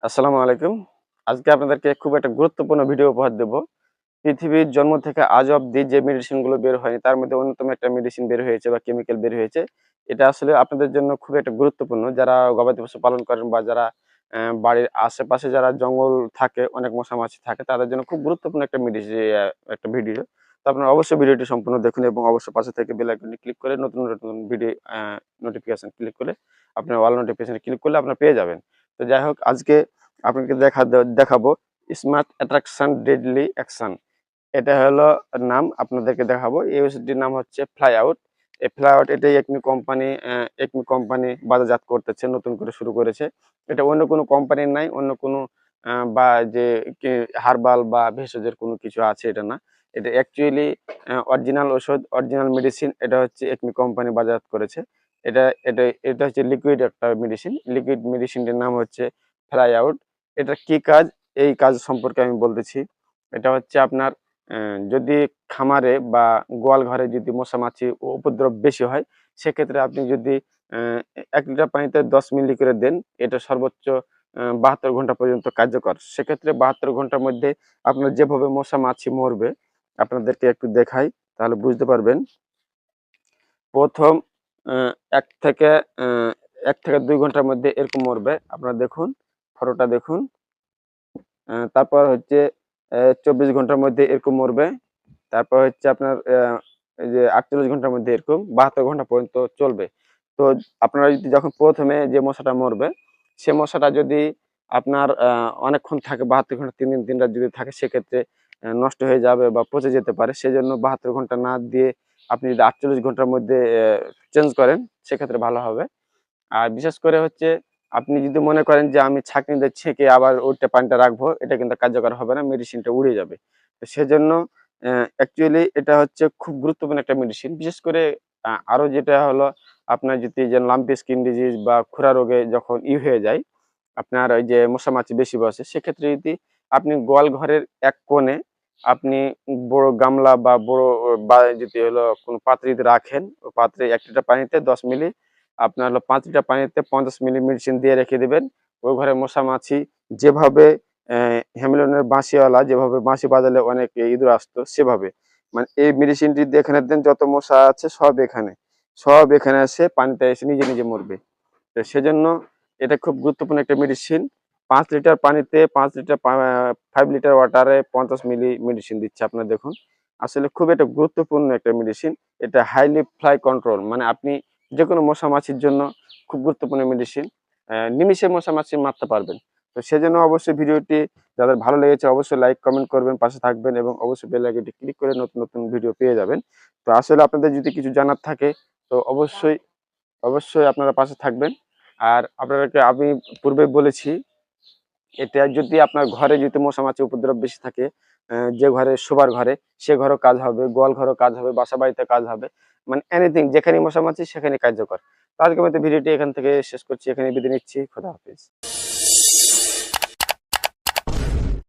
আসসালামু আলাইকুম। আজকে আপনাদেরকে খুব একটা গুরুত্বপূর্ণ ভিডিও উপহার দেব। পৃথিবীর জন্ম থেকে আজ অব্দি যে মেডিসিন গুলো বের হয়নি তার মধ্যে অন্যতম একটা মেডিসিন বের হয়েছে বা কেমিক্যাল বের হয়েছে। এটা আসলে আপনাদের জন্য খুব একটা গুরুত্বপূর্ণ। যারা গবাদি পশু পালন করেন বা যারা বাড়ির আশেপাশে যারা জঙ্গল থাকে, অনেক মশা-মাছি থাকে তাদের জন্য খুব গুরুত্বপূর্ণ একটা ভিডিও। তো আপনারা অবশ্যই ভিডিওটি সম্পূর্ণ দেখুন এবং অবশ্যই পাশে থেকে বেল আইকনটি ক্লিক করে নতুন, নতুন ভিডিও নোটিফিকেশন ক্লিক করে আপনার অল নোটিফিকেশন ক্লিক করলে আপনারা পেয়ে যাবেন। তো যাই হোক আজকে আপনাকে দেখাবো স্মার্ট অ্যাট্রাকশন ডেডলি অ্যাকশন। এটা হলো নাম আপনাদেরকে দেখাবো। এই ওষুধটির নাম হচ্ছে ফ্লাই আউট। এই ফ্লাই আউট এটাই একমি কোম্পানি বাজারজাত করতেছে, নতুন করে শুরু করেছে। এটা অন্য কোনো কোম্পানির নাই, অন্য কোনো বা যে কি হার্বাল বা ভেষজের কোনো কিছু আছে এটা না। এটা অ্যাকচুয়ালি অরিজিনাল ওষুধ, অরিজিনাল মেডিসিন। এটা হচ্ছে একমি কোম্পানি বাজারজাত করেছে। এটা এটা এটা হচ্ছে লিকুইড একটা মেডিসিন। লিকুইড মেডিসিনটির নাম হচ্ছে ফ্লাই আউট। এটার কি কাজ? এই কাজ সম্পর্কে আমি বলতেছি। এটা হচ্ছে আপনার যদি খামারে বা গোয়াল ঘরে যদি মশা মাছি উপদ্রব বেশি হয়, সেক্ষেত্রে আপনি যদি ১ লিটার পানিতে ১০ মিলি করে দেন, এটা সর্বোচ্চ ৭২ ঘন্টা পর্যন্ত কার্যকর। সেক্ষেত্রে ৭২ ঘন্টার মধ্যে আপনার যেভাবে মশা মাছি মরবে, আপনাদেরকে একটু দেখাই তাহলে বুঝতে পারবেন। ১ম আ ১ থেকে আ ১ থেকে ২ ঘন্টার মধ্যে এরকম মরবে। আপনারা দেখুন, ফটোটা দেখুন। তারপর হচ্ছে ২৪ ঘন্টার মধ্যে এরকম মরবে। তারপর হচ্ছে আপনার এই যে ৪৮ ঘন্টার মধ্যে এরকম ৭২ ঘন্টা পর্যন্ত চলবে। তো আপনারা যদি যখন ১ম এ যে মশাটা মরবে, সে মশাটা যদি আপনার অনেকক্ষণ থাকে ৭২ ঘন্টা ৩ দিন ৩ রাত যদি থাকে সেক্ষেত্রে নষ্ট হয়ে যাবে বা পচে যেতে পারে। সেজন্য ৭২ ঘন্টা না দিয়ে আপনি যদি ৪৮ ঘন্টার মধ্যে চেঞ্জ করেন সেক্ষেত্রে ভালো হবে। আর বিশেষ করে হচ্ছে আপনি যদি মনে করেন যে আমি ছাঁকনি দিয়ে ছেঁকে আবার ওইটা পানিটা রাখবো, এটা কিন্তু কার্যকর হবে না, মেডিসিনটা উড়ে যাবে। তো সেজন্য অ্যাকচুয়ালি এটা হচ্ছে খুব গুরুত্বপূর্ণ একটা মেডিসিন। বিশেষ করে আরো যেটা হলো আপনার যদি যে লাম্পি স্কিন ডিজিজ বা খুরা রোগে যখন হয়ে যায়, আপনার ওই যে মশা মাছি বেশি বসে, সেক্ষেত্রে যদি আপনি গোয়াল ঘরের এক কোণে আপনি বড় গামলা বা বড় বা যদি হলো কোনো পাত্রে যদি রাখেন, ওই পাত্রে ১ লিটার পানিতে ১০ মিলি আপনার হলো ৫ লিটার পানিতে ৫০ মিলি মেডিসিন দিয়ে রেখে দিবেন। ওই ঘরে মশা মাছি যেভাবে হ্যামিলনের বাঁশিওয়ালা যেভাবে বাঁশি বাজালে অনেক ইঁদুর আসতো সেভাবে। মানে এই মেডিসিনটি যদি এখানে দেন যত মশা আছে সব এখানে এসে পানিতে এসে নিজে, নিজে মরবে। তো সেজন্য এটা খুব গুরুত্বপূর্ণ একটা মেডিসিন। ৫ লিটার পানিতে ৫ লিটার ৫ লিটার ওয়াটারে ৫০ মিলি মেডিসিন দিচ্ছে আপনারা দেখুন। আসলে খুব একটা গুরুত্বপূর্ণ একটা মেডিসিন। এটা হাইলি ফ্লাই কন্ট্রোল মানে আপনি যেকোনো মশা মাছির জন্য খুব গুরুত্বপূর্ণ মেডিসিন। নিমিষে মশা মাছি মারতে পারবেন। তো সেজন্য অবশ্যই ভিডিওটি যাদের ভালো লেগেছে অবশ্যই লাইক, কমেন্ট করবেন, পাশে থাকবেন এবং অবশ্যই বেল আইকনটি ক্লিক করে নতুন, নতুন ভিডিও পেয়ে যাবেন। তো আসলে আপনাদের যদি কিছু জানার থাকে তো অবশ্যই আপনারা পাশে থাকবেন। আর আপনাদেরকে আমি পূর্বে বলেছি, এটা যদি আপনার ঘরে যদি মশা মাছির উপদ্রব বেশি থাকে, যে ঘরে শোবার ঘরে, সে ঘরেও কাজ হবে, গোয়াল ঘরেও কাজ হবে, বাসা বাড়িতে কাজ হবে। মানে এনিথিং যেখানেই মশা মাছি সেখানেই কার্যকর। তো আজকের মতো ভিডিওটি এখান থেকে শেষ করছি। এখানেই বিদায় নিচ্ছি। খোদা হাফেজ।